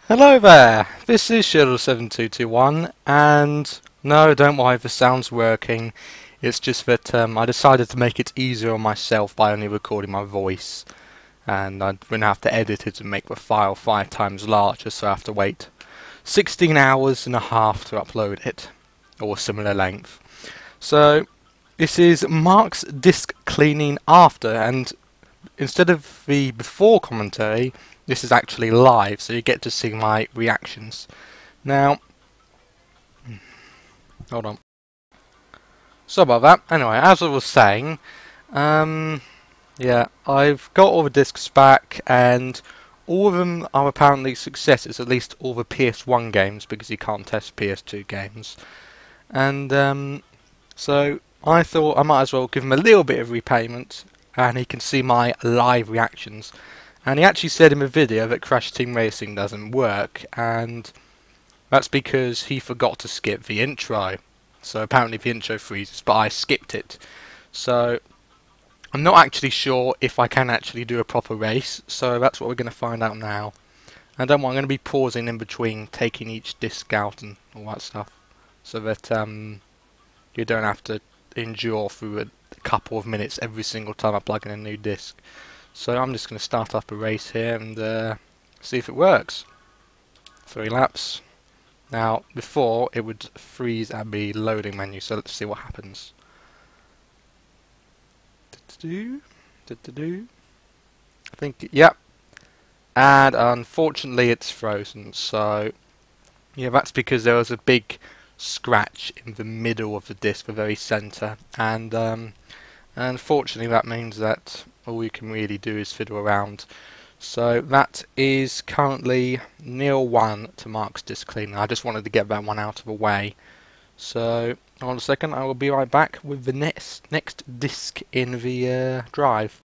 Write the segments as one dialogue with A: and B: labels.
A: Hello there, this is Shirdel7221 and no, don't worry if the sound's working, it's just that I decided to make it easier on myself by only recording my voice, and I wouldn't have to edit it and make the file 5 times larger, so I have to wait 16 hours and a half to upload it, or a similar length. So this is Mark's disc cleaning after, and instead of the before commentary, this is actually live, so you get to see my reactions. Now, hold on. Sorry about that. Anyway, as I was saying, yeah, I've got all the discs back, and all of them are apparently successes, at least all the PS1 games, because you can't test PS2 games. And so I thought I might as well give him a little bit of repayment, and he can see my live reactions. And he actually said in the video that Crash Team Racing doesn't work, and that's because he forgot to skip the intro. So apparently the intro freezes, but I skipped it. So I'm not actually sure if I can actually do a proper race, so that's what we're going to find out now. And don't worry, I'm going to be pausing in between, taking each disc out and all that stuff, so that you don't have to endure through a couple of minutes every single time I plug in a new disc. So I'm just going to start up a race here and see if it works. 3 laps. Now, before it would freeze at the loading menu, so let's see what happens. I think, yep. And unfortunately it's frozen, so yeah, that's because there was a big scratch in the middle of the disc, the very centre, and unfortunately that means that all you can really do is fiddle around. So that is currently 0-1 to Mark's disc cleaning. I just wanted to get that one out of the way. So hold on a second, I will be right back with the next disc in the drive.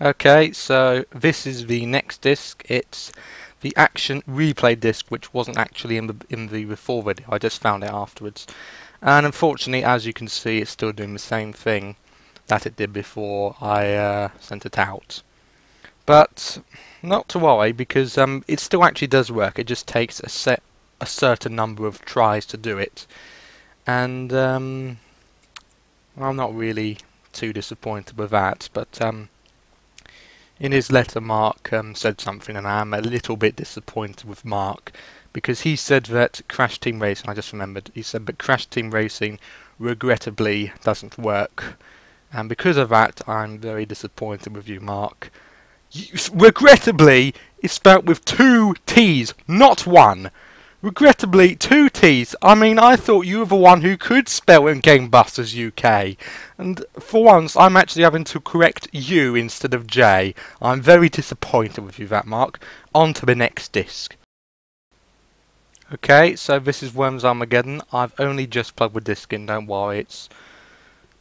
A: Okay, so this is the next disc. It's the action replay disc, which wasn't actually in the before video. I just found it afterwards, and unfortunately, as you can see, it's still doing the same thing that it did before I sent it out. But not to worry, because it still actually does work. It just takes a certain number of tries to do it, and I'm not really too disappointed with that. But in his letter, Mark said something, and I'm a little bit disappointed with Mark, because he said that Crash Team Racing, I just remembered, he said that Crash Team Racing regrettably doesn't work. And because of that, I'm very disappointed with you, Mark. Regrettably, it's spelled with 2 T's, not 1. Regrettably, 2 T's. I mean, I thought you were the one who could spell in GameBustersUK. And for once, I'm actually having to correct you instead of J. I'm very disappointed with you, that Mark. On to the next disc. Okay, so this is Worms Armageddon. I've only just plugged the disc in, don't worry. It's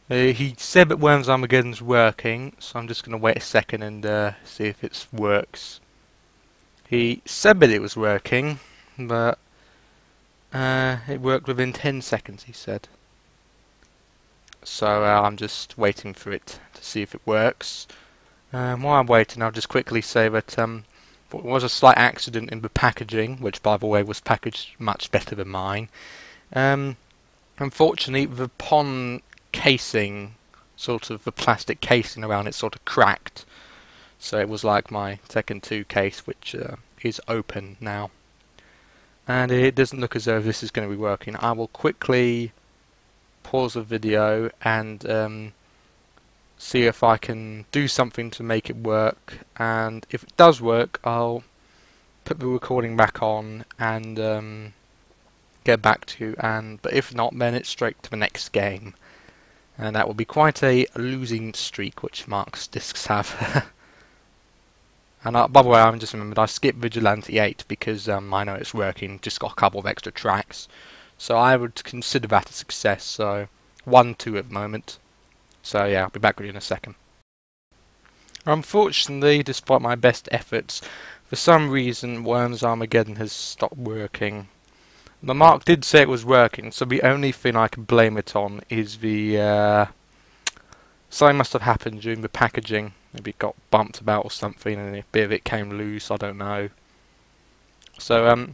A: he said that Worms Armageddon's working, so I'm just going to wait a second and see if it works. He said that it was working, but it worked within 10 seconds, he said. So I'm just waiting for it to see if it works. While I'm waiting, I'll just quickly say that there was a slight accident in the packaging, which by the way was packaged much better than mine. Unfortunately, the PON casing, sort of the plastic casing around it, sort of cracked. So it was like my Tekken 2 case, which is open now. And it doesn't look as though this is going to be working. I will quickly pause the video and see if I can do something to make it work. And if it does work, I'll put the recording back on and get back to you. But if not, then it's straight to the next game. And that will be quite a losing streak, which Mark's discs have. And by the way, I just remembered I skipped Vigilante 8 because I know it's working, just got a couple of extra tracks. So I would consider that a success, so 1-2 at the moment. So yeah, I'll be back with you in a second. Unfortunately, despite my best efforts, for some reason Worms Armageddon has stopped working. The Mark did say it was working, so the only thing I can blame it on is the something must have happened during the packaging. Maybe it got bumped about or something and a bit of it came loose, I don't know. So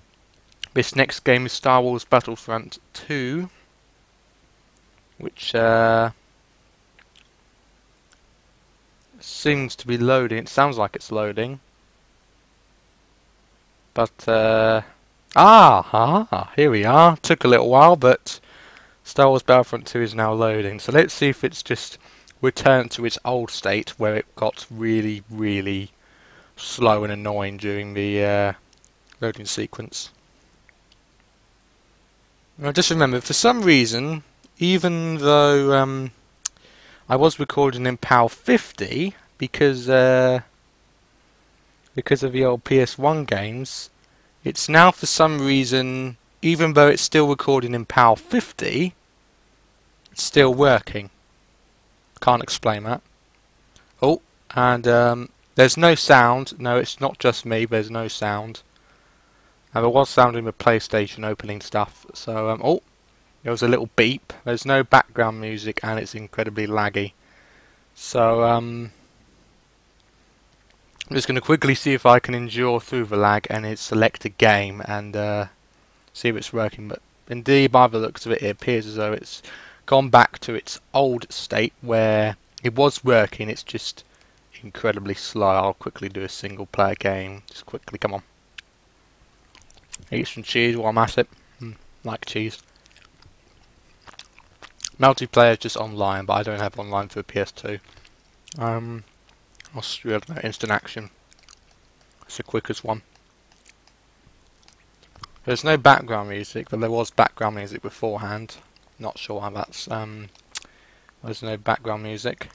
A: this next game is Star Wars Battlefront 2, which seems to be loading. It sounds like it's loading. But, here we are. Took a little while, but Star Wars Battlefront 2 is now loading. So let's see if it's just returned to its old state, where it got really, really slow and annoying during the loading sequence. Now just remember, for some reason, even though I was recording in PAL 50, because of the old PS1 games, it's now for some reason, even though it's still recording in PAL 50, it's still working. Can't explain that. Oh, and there's no sound. No, it's not just me, there's no sound. And there was sound in the PlayStation opening stuff, so oh, there was a little beep. There's no background music and it's incredibly laggy. So I'm just going to quickly see if I can endure through the lag and select a game and see if it's working. But indeed, by the looks of it, it appears as though it's gone back to its old state where it was working. It's just incredibly slow. I'll quickly do a single player game. Just quickly, come on. Eat some cheese while I'm at it. Like cheese. Multiplayer is just online, but I don't have online for PS2. Instant action. It's the quickest one. There's no background music, but there was background music beforehand. Not sure why that's there's no background music.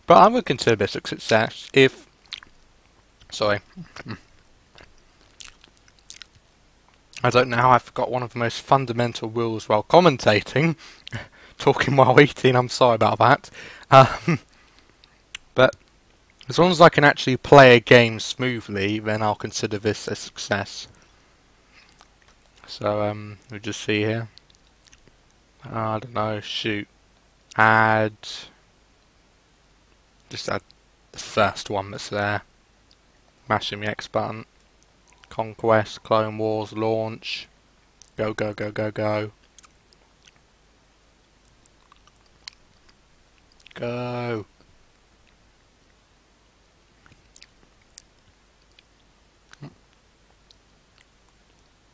A: But I would consider this a success if I don't know how I forgot one of the most fundamental rules while commentating. Talking while eating, I'm sorry about that. But as long as I can actually play a game smoothly, then I'll consider this a success. So we'll just see here. I don't know, shoot. Add. Just add the first one that's there. Mashing the X button. Conquest, Clone Wars, launch. Go, go, go, go, go. Go.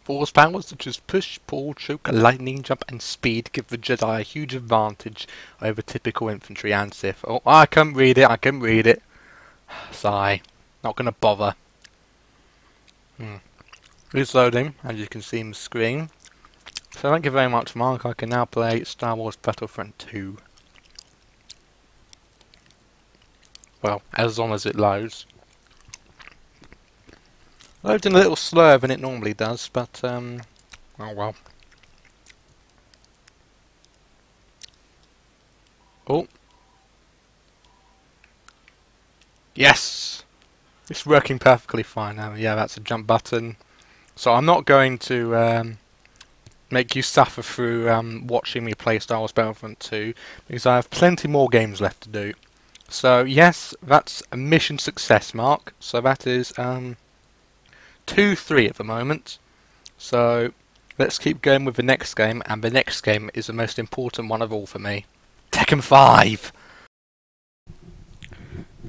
A: Force powers such as push, pull, choke, lightning, jump and speed give the Jedi a huge advantage over typical infantry and Sith. Oh, I can't read it, I can't read it. Sigh. Not gonna bother. It's loading, as you can see on the screen. So thank you very much, Mark. I can now play Star Wars Battlefront 2. Well, as long as it loads. Loading a little slower than it normally does, but oh well. Oh. Yes! It's working perfectly fine now. Yeah, that's a jump button. So I'm not going to make you suffer through watching me play Star Wars Battlefront 2, because I have plenty more games left to do. So yes, that's a mission success, Mark. So that is 2-3 at the moment. So let's keep going with the next game, and the next game is the most important one of all for me. Tekken 5!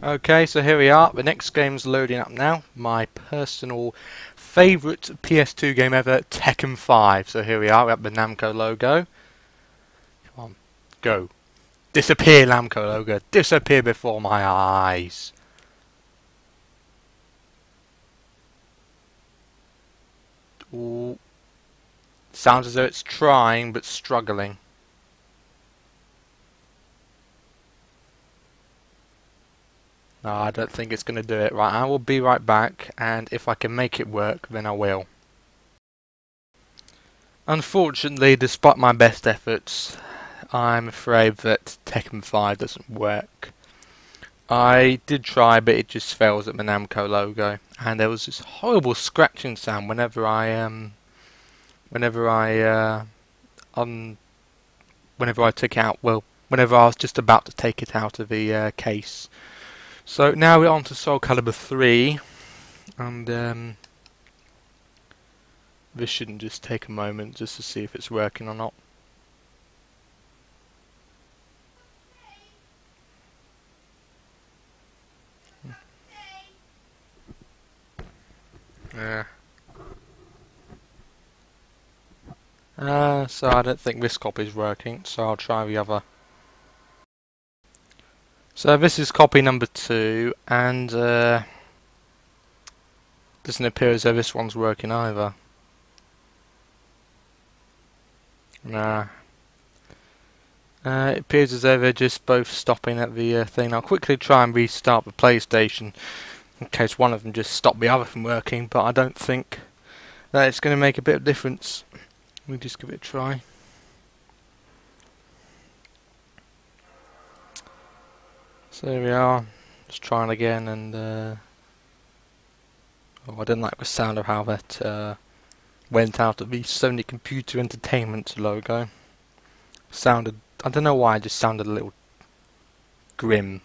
A: Okay, so here we are. The next game's loading up now. My personal favourite PS2 game ever, Tekken 5. So here we are, we have the Namco logo. Come on, go. Disappear, Namco logo. Disappear before my eyes. Ooh. Sounds as though it's trying, but struggling. No, I don't think it's going to do it. Right, I will be right back, and if I can make it work, then I will. Unfortunately, despite my best efforts, I'm afraid that Tekken 5 doesn't work. I did try, but it just fails at the Namco logo, and there was this horrible scratching sound whenever I took it out. Well, whenever I was just about to take it out of the case. So now we're on to Soul Calibur 3, and this shouldn't just take a moment just to see if it's working or not. Yeah. So I don't think this copy is working, so I'll try the other. So this is copy number 2, and doesn't appear as though this one's working either. Nah. It appears as though they're just both stopping at the thing. I'll quickly try and restart the PlayStation in case one of them just stopped the other from working, but I don't think that it's going to make a bit of difference. Let me just give it a try. So there we are, just trying again, and oh, I didn't like the sound of how that went out of the Sony Computer Entertainment logo. Sounded, I don't know why, it just sounded a little grim.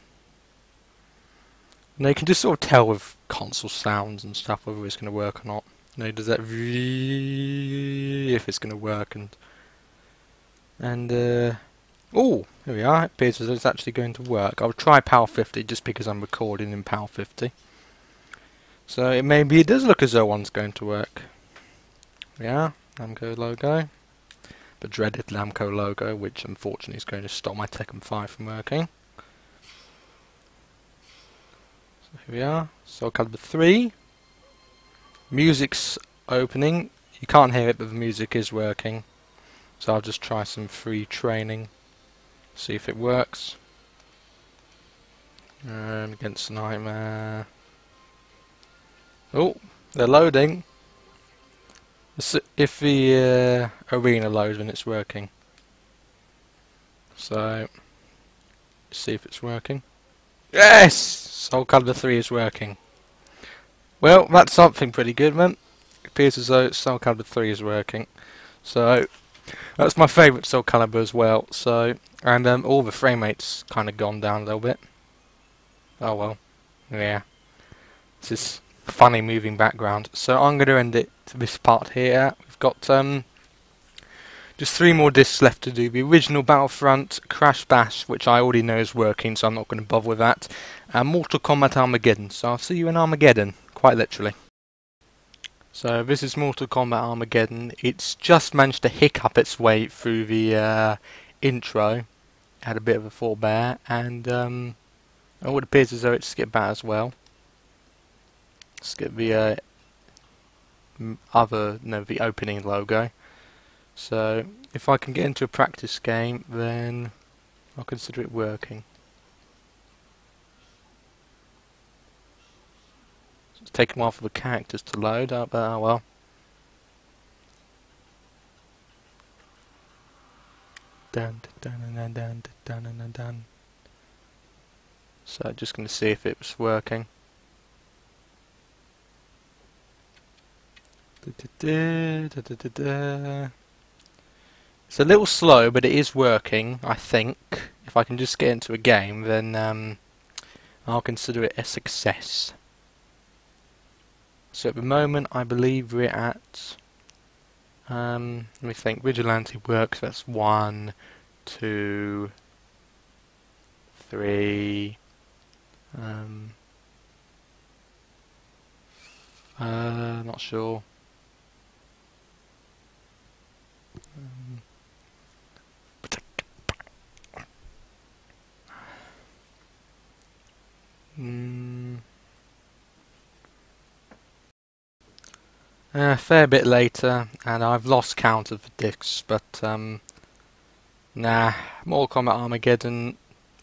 A: You know, you can just sort of tell with console sounds and stuff whether it's going to work or not. You know, does that if it's going to work, and oh, here we are. It appears as though it's actually going to work. I'll try Power 50 just because I'm recording in Power 50. So maybe it does look as though one's going to work. Yeah, Namco logo. The dreaded Namco logo, which unfortunately is going to stop my Tekken 5 from working. So here we are. Soul Calibur 3. Music's opening. You can't hear it, but the music is working. So I'll just try some free training. See if it works. Against Nightmare. Oh, they're loading. If the arena loads when it's working. So, see if it's working. Yes! Soul Calibur 3 is working. Well, that's something pretty good, man. It appears as though Soul Calibur 3 is working. So, that's my favourite Soul Calibur as well. So, and all the frame rate's kind of gone down a little bit. Oh well. Yeah. This is funny moving background. So I'm going to end it to this part here. We've got just 3 more discs left to do. The original Battlefront, Crash Bash, which I already know is working, so I'm not going to bother with that, and Mortal Kombat Armageddon. So I'll see you in Armageddon, quite literally. So this is Mortal Kombat Armageddon. It's just managed to hiccup its way through the intro. Had a bit of a forebear, and oh, it appears as though it's skipped that as well. Skip the the opening logo. So if I can get into a practice game, then I'll consider it working. It's taking a while for the characters to load up, but oh well. Dun, dun, dun, dun, dun, dun, dun, dun. So just going to see if it was working. It's a little slow, but it is working, I think. If I can just get into a game, then I'll consider it a success. So at the moment, I believe we're at... let me think. Vigilante works. That's 1, 2, 3... not sure. A fair bit later, and I've lost count of the discs, but nah, Mortal Kombat Armageddon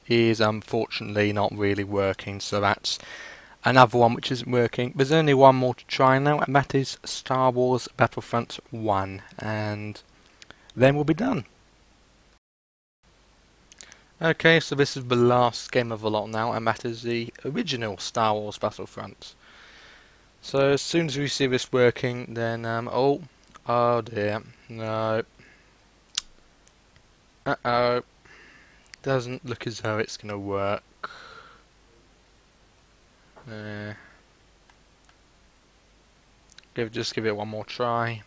A: is unfortunately not really working, so that's another one which isn't working. There's only one more to try now, and that is Star Wars Battlefront 1, and then we'll be done. Okay, so this is the last game of the lot now, and that is the original Star Wars Battlefront. So as soon as we see this working, then oh dear, no, doesn't look as though it's gonna work. Just give it one more try.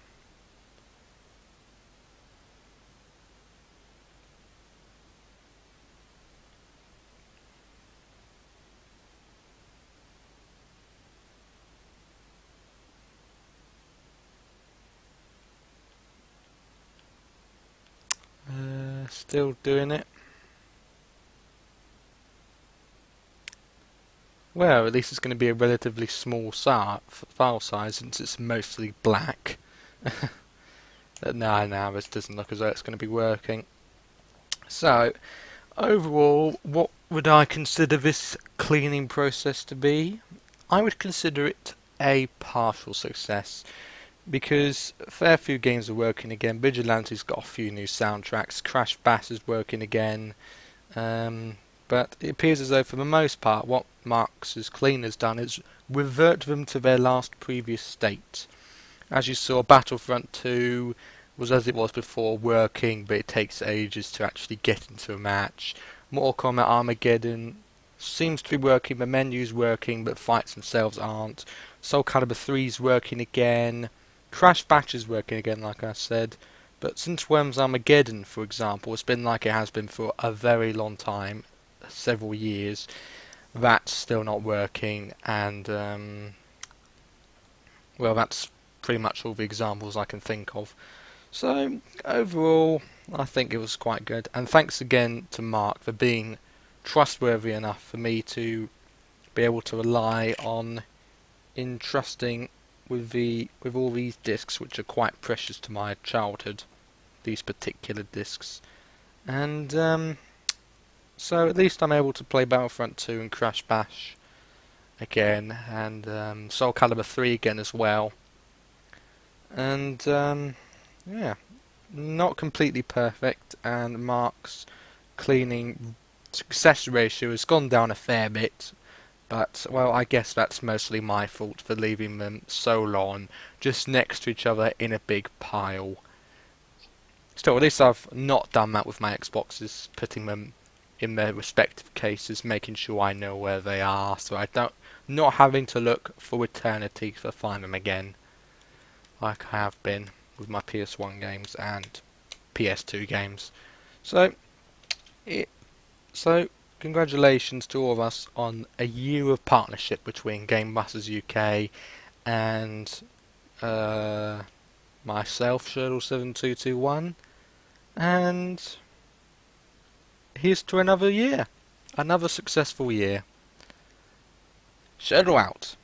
A: Still doing it. Well, at least it's going to be a relatively small file size since it's mostly black. No, this doesn't look as though it's going to be working. So, overall, what would I consider this cleaning process to be? I would consider it a partial success, because a fair few games are working again. Vigilante's got a few new soundtracks, Crash Bash is working again, but it appears as though for the most part what Marc's clean has done is revert them to their last previous state. As you saw, Battlefront 2 was as it was before, working, but it takes ages to actually get into a match. Mortal Kombat Armageddon seems to be working, the menu's working, but fights themselves aren't. Soul Calibur 3's working again. Crash Bash is working again, like I said. But since Worms Armageddon, for example, it's been like it has been for a very long time, several years. That's still not working, and well, that's pretty much all the examples I can think of. So overall, I think it was quite good, and thanks again to Marc for being trustworthy enough for me to be able to rely on in trusting with all these discs, which are quite precious to my childhood, these particular discs. And so at least I'm able to play Battlefront 2 and Crash Bash again, and Soul Calibur 3 again as well. And yeah, not completely perfect, and Marc's cleaning success ratio has gone down a fair bit, but well, I guess that's mostly my fault for leaving them so long just next to each other in a big pile. Still, at least I've not done that with my Xboxes, putting them in their respective cases, making sure I know where they are, so I don't not having to look for eternity to find them again, like I have been with my PS1 games and PS2 games. So congratulations to all of us on a year of partnership between GameBustersUK and myself, Shirdel7221, and here's to another year, another successful year. Shirdel out.